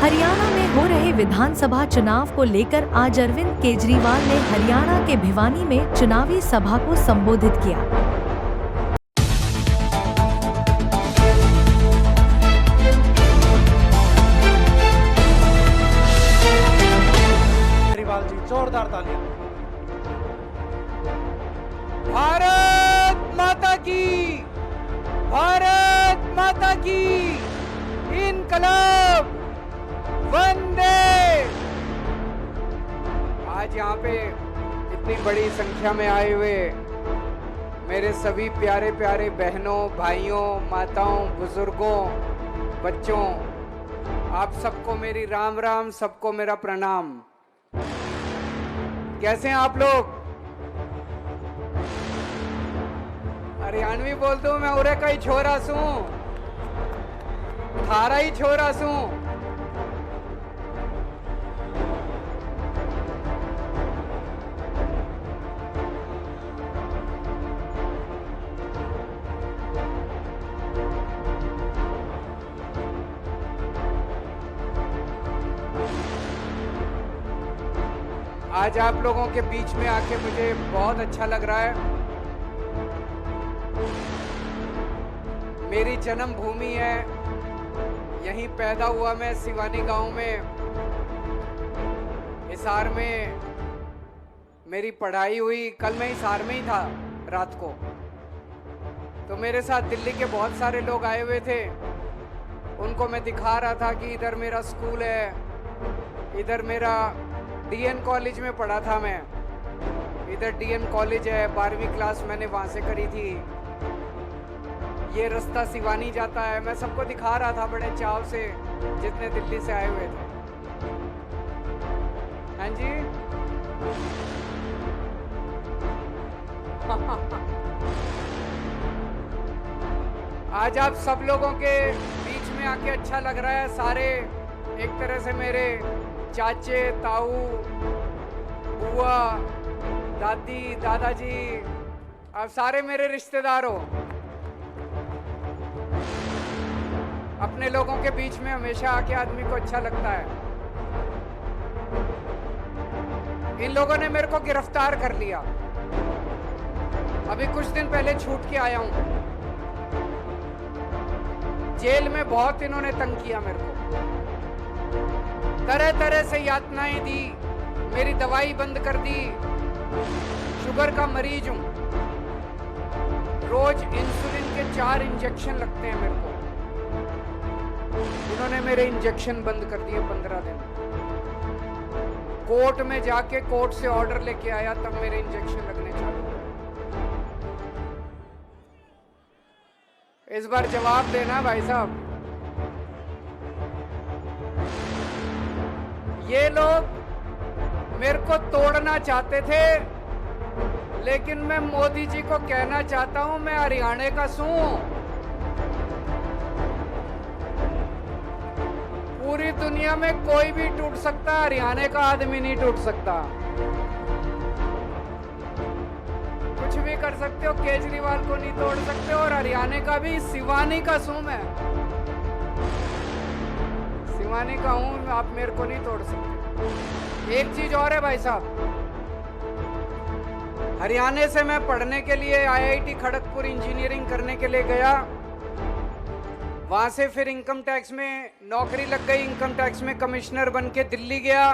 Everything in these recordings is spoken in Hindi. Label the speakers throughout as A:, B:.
A: हरियाणा में हो रहे विधानसभा चुनाव को लेकर आज अरविंद केजरीवाल ने हरियाणा के भिवानी में चुनावी सभा को संबोधित किया।
B: केजरीवाल जी, जोरदार तालियां। भारत माता की, भारत माता की, इनकलाब, वंदे। आज यहाँ पे इतनी बड़ी संख्या में आए हुए मेरे सभी प्यारे प्यारे बहनों, भाइयों, माताओं, बुजुर्गों, बच्चों, आप सबको मेरी राम राम, सबको मेरा प्रणाम। कैसे हैं आप लोग? हरियाणवी बोल दूं मैं, उरे का ही छोरा सू, थारा ही छोरा सू। आज आप लोगों के बीच में आके मुझे बहुत अच्छा लग रहा है। मेरी जन्मभूमि है, यहीं पैदा हुआ मैं, सिवानी गांव में। हिसार में मेरी पढ़ाई हुई। कल मैं हिसार में ही था रात को। तो मेरे साथ दिल्ली के बहुत सारे लोग आए हुए थे। उनको मैं दिखा रहा था कि इधर मेरा स्कूल है, इधर मेरा डीएन कॉलेज में पढ़ा था मैं, इधर डीएन कॉलेज है, 12वीं क्लास मैंने वहां से करी थी। ये रास्ता सिवानी जाता है। मैं सबको दिखा रहा था बड़े चाव से, जितने दिल्ली से आए हुए थे। हाँ जी। आज आप सब लोगों के बीच में आके अच्छा लग रहा है। सारे एक तरह से मेरे चाचे, ताऊ, बुआ, दादी, दादाजी, आप सारे मेरे रिश्तेदार हो। अपने लोगों के बीच में हमेशा आके आदमी को अच्छा लगता है। इन लोगों ने मेरे को गिरफ्तार कर लिया। अभी कुछ दिन पहले छूट के आया हूं। जेल में बहुत इन्होंने तंग किया मेरे को, तरह तरह से यातनाएं दी, मेरी दवाई बंद कर दी। शुगर का मरीज हूं, रोज इंसुलिन के 4 इंजेक्शन लगते हैं मेरे को। इन्होंने मेरे इंजेक्शन बंद कर दिए 15 दिन। कोर्ट में जाके कोर्ट से ऑर्डर लेके आया, तब मेरे इंजेक्शन लगने चालू हुए। इस बार जवाब देना भाई साहब। ये लोग मेरे को तोड़ना चाहते थे, लेकिन मैं मोदी जी को कहना चाहता हूं, मैं हरियाणा का हूं। पूरी दुनिया में कोई भी टूट सकता, हरियाणा का आदमी नहीं टूट सकता। कुछ भी कर सकते हो, केजरीवाल को नहीं तोड़ सकते। और हरियाणा का भी, सिवानी का हूं मैं, सिवानी का हूं, आप मेरे को नहीं तोड़ सकते। एक चीज और है भाई साहब, हरियाणा से मैं पढ़ने के लिए आईआईटी खड़गपुर इंजीनियरिंग करने के लिए गया। वहां से फिर इनकम टैक्स में नौकरी लग गई, इनकम टैक्स में कमिश्नर बन के दिल्ली गया।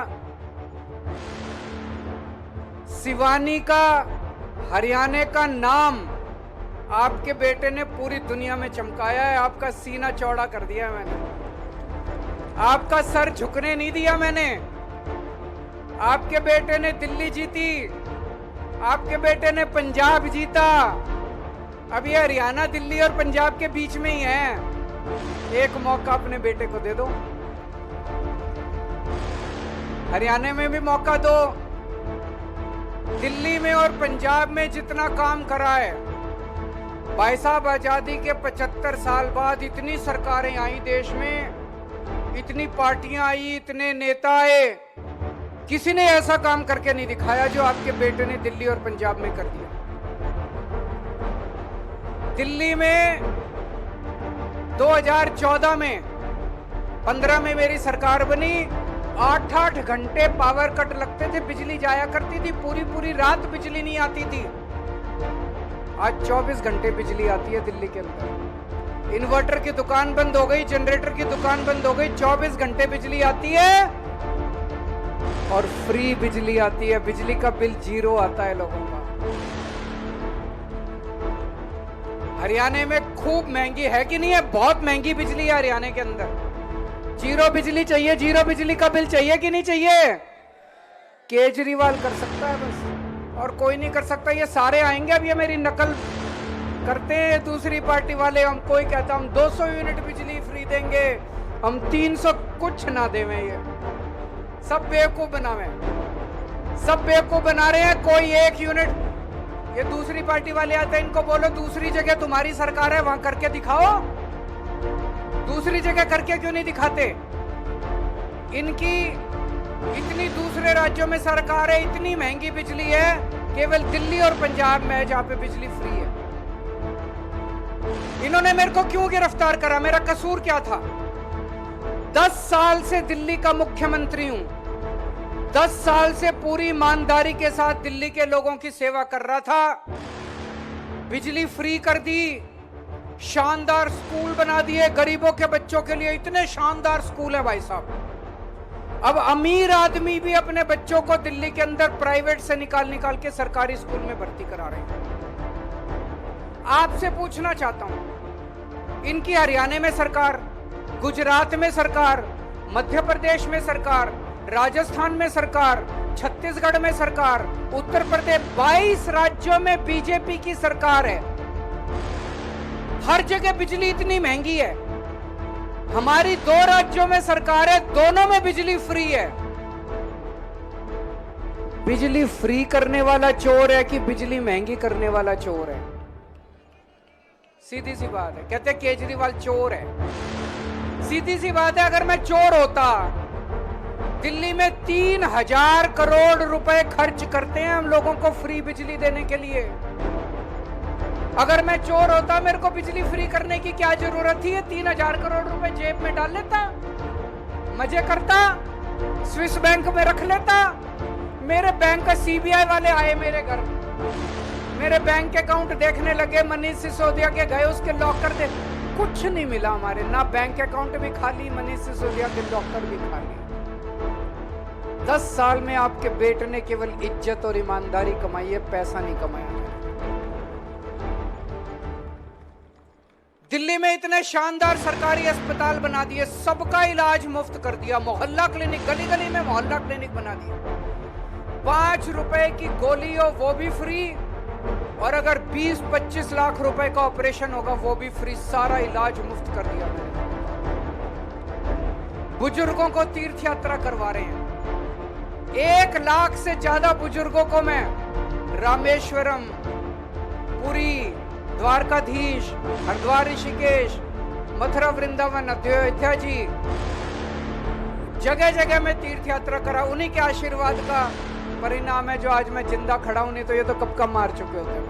B: सिवानी का, हरियाणा का नाम आपके बेटे ने पूरी दुनिया में चमकाया है। आपका सीना चौड़ा कर दिया मैंने, आपका सर झुकने नहीं दिया मैंने। आपके बेटे ने दिल्ली जीती, आपके बेटे ने पंजाब जीता। अब ये हरियाणा दिल्ली और पंजाब के बीच में ही है। एक मौका अपने बेटे को दे दो, हरियाणा में भी मौका दो। दिल्ली में और पंजाब में जितना काम करा है भाई साहब, आजादी के 75 साल बाद इतनी सरकारें आई देश में, इतनी पार्टियां आई, इतने नेता आए, किसी ने ऐसा काम करके नहीं दिखाया जो आपके बेटे ने दिल्ली और पंजाब में कर दिया। दिल्ली में 2014 में 15 में मेरी सरकार बनी, 8-8 घंटे पावर कट लगते थे, बिजली जाया करती थी, पूरी पूरी रात बिजली नहीं आती थी। आज 24 घंटे बिजली आती है दिल्ली के अंदर। इन्वर्टर की दुकान बंद हो गई, जनरेटर की दुकान बंद हो गई, 24 घंटे बिजली आती है और फ्री बिजली आती है। बिजली का बिल 0 आता है लोगों का। हरियाणा में खूब महंगी है कि नहीं है? बहुत महंगी बिजली है हरियाणा के अंदर। 0 बिजली चाहिए, 0 बिजली का बिल चाहिए कि नहीं चाहिए? केजरीवाल कर सकता है बस, और कोई नहीं कर सकता। ये सारे आएंगे, अब ये मेरी नकल करते हैं दूसरी पार्टी वाले। हम कोई कहता हम 200 यूनिट बिजली फ्री देंगे, हम 300 कुछ ना देवे। ये सब बेवकूफ बनावे, सब बेवकूफ बना रहे हैं। कोई 1 यूनिट, ये दूसरी पार्टी वाले आते हैं, इनको बोलो दूसरी जगह तुम्हारी सरकार है, वहां करके दिखाओ। दूसरी जगह करके क्यों नहीं दिखाते? इनकी इतनी दूसरे राज्यों में सरकार है, इतनी महंगी बिजली है, केवल दिल्ली और पंजाब में है जहां पे बिजली फ्री है। इन्होंने मेरे को क्यों गिरफ्तार करा? मेरा कसूर क्या था? 10 साल से दिल्ली का मुख्यमंत्री हूं, 10 साल से पूरी ईमानदारी के साथ दिल्ली के लोगों की सेवा कर रहा था। बिजली फ्री कर दी, शानदार स्कूल बना दिए गरीबों के बच्चों के लिए, इतने शानदार स्कूल है भाई साहब। अब अमीर आदमी भी अपने बच्चों को दिल्ली के अंदर प्राइवेट से निकाल निकाल के सरकारी स्कूल में भर्ती करा रहे हैं। आपसे पूछना चाहता हूं, इनकी हरियाणा में सरकार, गुजरात में सरकार, मध्य प्रदेश में सरकार, राजस्थान में सरकार, छत्तीसगढ़ में सरकार, उत्तर प्रदेश, 22 राज्यों में बीजेपी की सरकार है। हर जगह बिजली इतनी महंगी है। हमारी 2 राज्यों में सरकार है, दोनों में बिजली फ्री है। बिजली फ्री करने वाला चोर है कि बिजली महंगी करने वाला चोर है? सीधी सी बात है। कहते हैं केजरीवाल चोर है। सीधी सी बात है, अगर मैं चोर होता, दिल्ली में 3000 करोड़ रुपए खर्च करते हैं हम लोगों को फ्री बिजली देने के लिए। अगर मैं चोर होता, मेरे को बिजली फ्री करने की क्या जरूरत थी? 3000 करोड़ रुपए जेब में डाल लेता, मजे करता, स्विस बैंक में रख लेता। मेरे बैंक का सीबीआई वाले आए मेरे घर, मेरे बैंक अकाउंट देखने लगे, मनीष सिसोदिया के गए, उसके लॉकर दे, कुछ नहीं मिला हमारे, ना बैंक अकाउंट भी खाली, मनीष सिसोदिया के लॉकर भी खाली। 10 साल में आपके बेटे ने केवल इज्जत और ईमानदारी कमाई है, पैसा नहीं कमाया। दिल्ली में इतने शानदार सरकारी अस्पताल बना दिए, सबका इलाज मुफ्त कर दिया, मोहल्ला क्लिनिक, गली गली में मोहल्ला क्लिनिक बना दिया। 5 रुपए की गोली हो वो भी फ्री, और अगर 20-25 लाख रुपए का ऑपरेशन होगा वो भी फ्री। सारा इलाज मुफ्त कर दिया मैंने। बुजुर्गों को तीर्थ यात्रा करवा रहे हैं। 1 लाख से ज्यादा बुजुर्गों को मैं रामेश्वरम, पुरी, द्वारकाधीश, हरिद्वार, ऋषिकेश, मथुरा, वृंदावन, अयोध्या जी, जगह जगह में तीर्थ यात्रा करा। उन्हीं के आशीर्वाद का परिणाम है जो आज मैं जिंदा खड़ा हूं, नहीं तो ये तो कब का मार चुके होते हैं।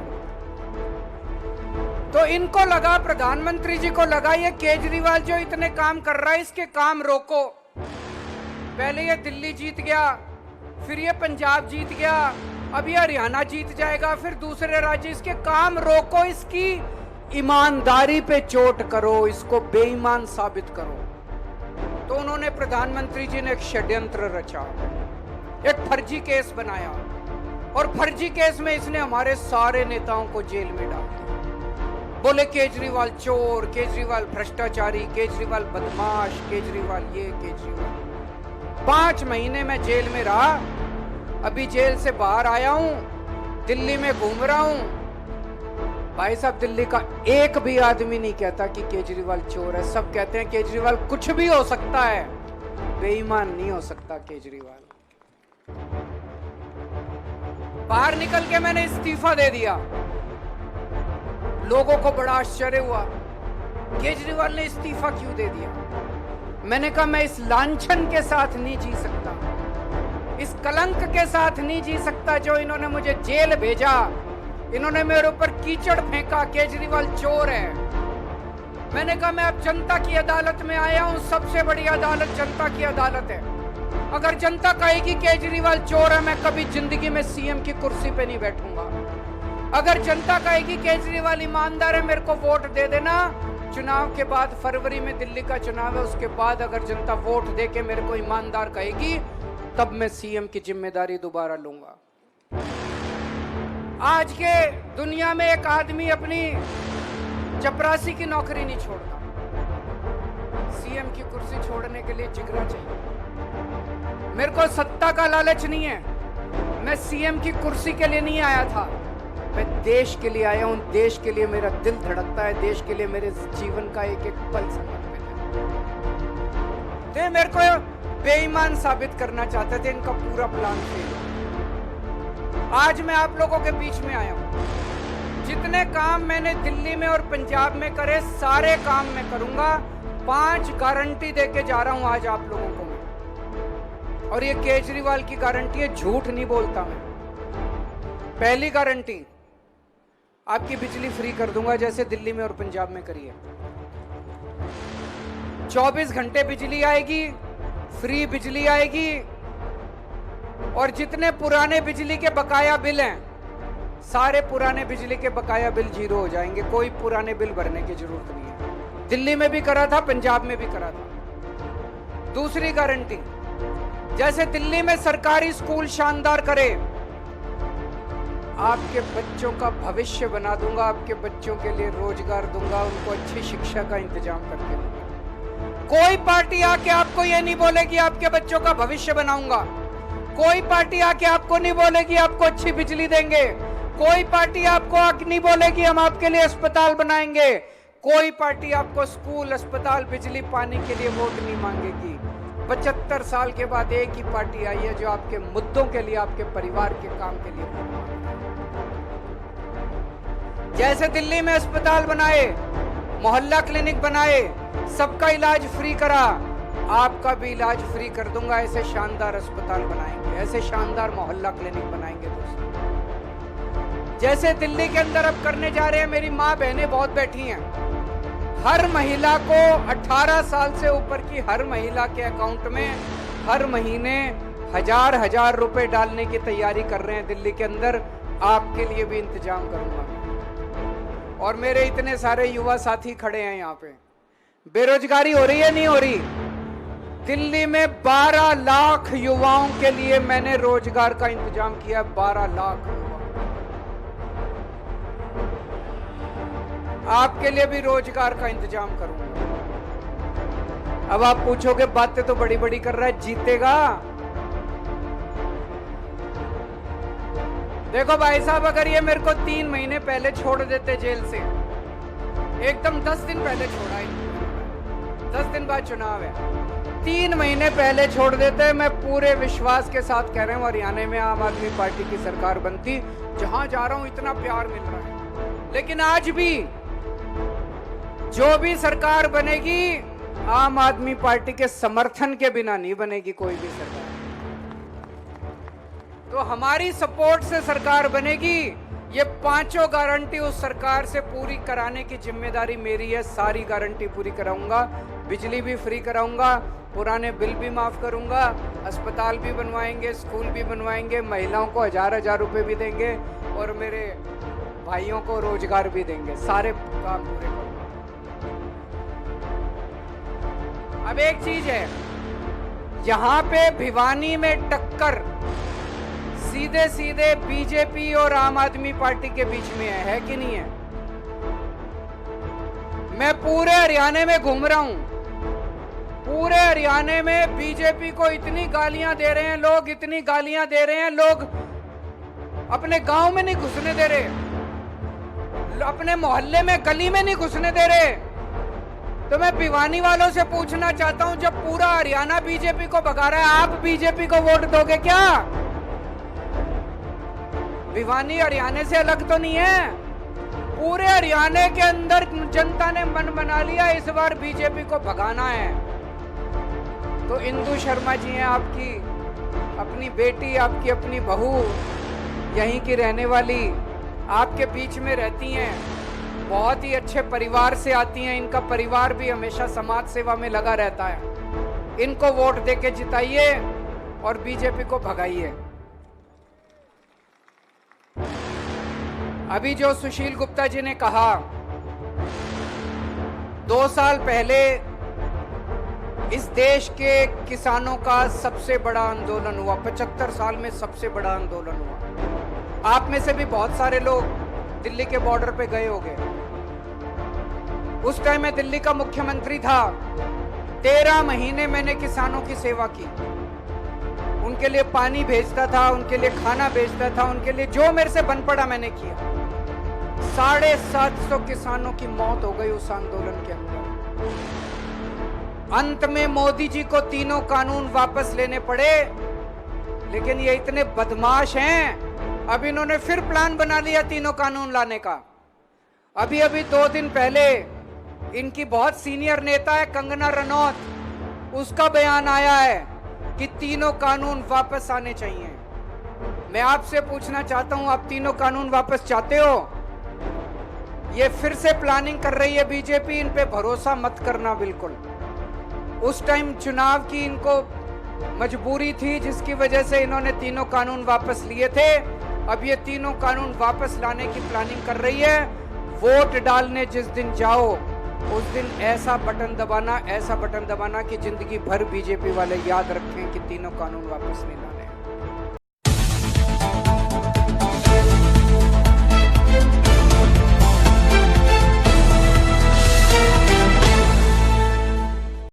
B: तो इनको लगा, प्रधानमंत्री जी को लगा, ये केजरीवाल जो इतने काम कर रहा है, इसके काम रोको। पहले ये दिल्ली जीत गया, फिर ये पंजाब जीत गया, अब ये हरियाणा जीत जाएगा, फिर दूसरे राज्य। इसके काम रोको, इसकी ईमानदारी पे चोट करो, इसको बेईमान साबित करो। तो उन्होंने, प्रधानमंत्री जी ने एक षड्यंत्र रचा, एक फर्जी केस बनाया, और फर्जी केस में इसने हमारे सारे नेताओं को जेल में डाल दिया। बोले केजरीवाल चोर, केजरीवाल भ्रष्टाचारी, केजरीवाल बदमाश, केजरीवाल ये, केजरीवाल। 5 महीने में जेल में रहा, अभी जेल से बाहर आया हूं, दिल्ली में घूम रहा हूं। भाई साहब, दिल्ली का एक भी आदमी नहीं कहता कि केजरीवाल चोर है। सब कहते हैं केजरीवाल कुछ भी हो सकता है, बेईमान नहीं हो सकता केजरीवाल। बाहर निकल के मैंने इस्तीफा दे दिया। लोगों को बड़ा आश्चर्य हुआ, केजरीवाल ने इस्तीफा क्यों दे दिया? मैंने कहा मैं इस लांछन के साथ नहीं जी सकता, इस कलंक के साथ नहीं जी सकता जो इन्होंने मुझे जेल भेजा, इन्होंने मेरे ऊपर कीचड़ फेंका, केजरीवाल चोर है। मैंने कहा मैं अब जनता की अदालत में आया हूं, सबसे बड़ी अदालत जनता की अदालत है। अगर जनता कहेगी केजरीवाल चोर है, मैं कभी जिंदगी में सीएम की कुर्सी पे नहीं बैठूंगा। अगर जनता कहेगी केजरीवाल ईमानदार है, मेरे को वोट दे देना। चुनाव के बाद, फरवरी में दिल्ली का चुनाव है, उसके बाद अगर जनता वोट दे के मेरे को ईमानदार कहेगी, तब मैं सीएम की जिम्मेदारी दोबारा लूंगा। आज के दुनिया में एक आदमी अपनी चपरासी की नौकरी नहीं छोड़ता। सीएम की कुर्सी छोड़ने के लिए जिगरा चाहिए। मेरे को सत्ता का लालच नहीं है, मैं सीएम की कुर्सी के लिए नहीं आया था, मैं देश के लिए आया हूं। देश के लिए मेरा दिल धड़कता है, देश के लिए मेरे जीवन का एक एक पल समर्पित है। तो मेरे को बेईमान साबित करना चाहते थे, इनका पूरा प्लान फेल हो। आज मैं आप लोगों के बीच में आया हूं। जितने काम मैंने दिल्ली में और पंजाब में करे, सारे काम मैं करूंगा। 5 गारंटी देके जा रहा हूं आज आप लोगों को मैं, और ये केजरीवाल की गारंटी है, झूठ नहीं बोलता मैं। पहली गारंटी, आपकी बिजली फ्री कर दूंगा, जैसे दिल्ली में और पंजाब में करी है। 24 घंटे बिजली आएगी, फ्री बिजली आएगी, और जितने पुराने बिजली के बकाया बिल हैं, सारे पुराने बिजली के बकाया बिल 0 हो जाएंगे। कोई पुराने बिल भरने की जरूरत नहीं है। दिल्ली में भी करा था, पंजाब में भी करा था। दूसरी गारंटी, जैसे दिल्ली में सरकारी स्कूल शानदार करे, आपके बच्चों का भविष्य बना दूंगा, आपके बच्चों के लिए रोजगार दूंगा, उनको अच्छी शिक्षा का इंतजाम करके दूंगा। कोई पार्टी आके आपको ये नहीं बोलेगी आपके बच्चों का भविष्य बनाऊंगा। कोई पार्टी आके आपको नहीं बोलेगी आपको अच्छी बिजली देंगे। कोई पार्टी आपको नहीं बोलेगी हम आपके लिए अस्पताल बनाएंगे। कोई पार्टी आपको स्कूल, अस्पताल, बिजली, पानी के लिए वोट नहीं मांगेगी। 75 साल के बाद एक ही पार्टी आई है जो आपके मुद्दों के लिए, आपके परिवार के काम के लिए वोट मांगती है। जैसे दिल्ली में अस्पताल बनाए, मोहल्ला क्लिनिक बनाए, सबका इलाज फ्री करा, आपका भी इलाज फ्री कर दूंगा। ऐसे शानदार अस्पताल बनाएंगे, ऐसे शानदार मोहल्ला क्लिनिक बनाएंगे दोस्तों। जैसे दिल्ली के अंदर अब करने जा रहे हैं, मेरी माँ बहनें बहुत बैठी हैं, हर महिला को 18 साल से ऊपर की हर महिला के अकाउंट में हर महीने 1000 रुपए डालने की तैयारी कर रहे हैं दिल्ली के अंदर। आपके लिए भी इंतजाम करूंगा। और मेरे इतने सारे युवा साथी खड़े हैं यहाँ पे। बेरोजगारी हो रही है, नहीं हो रही? दिल्ली में 12 लाख युवाओं के लिए मैंने रोजगार का इंतजाम किया। 12 लाख आपके लिए भी रोजगार का इंतजाम करूंगा। अब आप पूछोगे बातें तो बड़ी बड़ी कर रहा है, जीतेगा? देखो भाई साहब, अगर ये मेरे को 3 महीने पहले छोड़ देते जेल से, एकदम 10 दिन पहले छोड़ा ही, 10 दिन बाद चुनाव है, 3 महीने पहले छोड़ देते, मैं पूरे विश्वास के साथ कह रहा हूं हरियाणा में आम आदमी पार्टी की सरकार बनती। जहां जा रहा हूं इतना प्यार मिल रहा है। लेकिन आज भी जो भी सरकार बनेगी, आम आदमी पार्टी के समर्थन के बिना नहीं बनेगी कोई भी सरकार। तो हमारी सपोर्ट से सरकार बनेगी। ये 5 गारंटी उस सरकार से पूरी कराने की जिम्मेदारी मेरी है। सारी गारंटी पूरी कराऊंगा। बिजली भी फ्री कराऊंगा, पुराने बिल भी माफ करूंगा, अस्पताल भी बनवाएंगे, स्कूल भी बनवाएंगे, महिलाओं को 1000 रुपए भी देंगे, और मेरे भाइयों को रोजगार भी देंगे। सारे काम पूरे करूंगा। अब एक चीज है, यहां पे भिवानी में टक्कर सीधे सीधे बीजेपी और आम आदमी पार्टी के बीच में है कि नहीं है? मैं पूरे हरियाणा में घूम रहा हूं। पूरे हरियाणा में बीजेपी को इतनी गालियां दे रहे हैं लोग, इतनी गालियां दे रहे हैं लोग, अपने गांव में नहीं घुसने दे रहे, अपने मोहल्ले में, गली में नहीं घुसने दे रहे। तो मैं भिवानी वालों से पूछना चाहता हूं, जब पूरा हरियाणा बीजेपी को भगा रहा है, आप बीजेपी को वोट दोगे क्या? भिवानी हरियाणा से अलग तो नहीं है। पूरे हरियाणा के अंदर जनता ने मन बना लिया, इस बार बीजेपी को भगाना है। तो इंदु शर्मा जी हैं, आपकी अपनी बेटी, आपकी अपनी बहू, यहीं की रहने वाली, आपके बीच में रहती हैं। बहुत ही अच्छे परिवार से आती हैं, इनका परिवार भी हमेशा समाज सेवा में लगा रहता है। इनको वोट देके जिताइए और बीजेपी को भगाइए। अभी जो सुशील गुप्ता जी ने कहा, 2 साल पहले इस देश के किसानों का सबसे बड़ा आंदोलन हुआ, 75 साल में सबसे बड़ा आंदोलन हुआ। आप में से भी बहुत सारे लोग दिल्ली के बॉर्डर पे गए होंगे। उस टाइम मैं दिल्ली का मुख्यमंत्री था। 13 महीने मैंने किसानों की सेवा की, उनके लिए पानी भेजता था, उनके लिए खाना भेजता था, उनके लिए जो मेरे से बन पड़ा मैंने किया। 750 किसानों की मौत हो गई उस आंदोलन के अंदर। अंत में मोदी जी को तीनों कानून वापस लेने पड़े, लेकिन ये इतने बदमाश हैं, अब इन्होंने फिर प्लान बना लिया तीनों कानून लाने का। अभी 2 दिन पहले इनकी बहुत सीनियर नेता है कंगना रनौत, उसका बयान आया है कि तीनों कानून वापस आने चाहिए। मैं आपसे पूछना चाहता हूं, आप तीनों कानून वापस चाहते हो? ये फिर से प्लानिंग कर रही है बीजेपी, इन पे भरोसा मत करना बिल्कुल। उस टाइम चुनाव की इनको मजबूरी थी, जिसकी वजह से इन्होंने तीनों कानून वापस लिए थे। अब ये तीनों कानून वापस लाने की प्लानिंग कर रही है। वोट डालने जिस दिन जाओ, उस दिन ऐसा बटन दबाना कि जिंदगी भर बीजेपी वाले याद रखें कि तीनों कानून वापस नहीं लाने।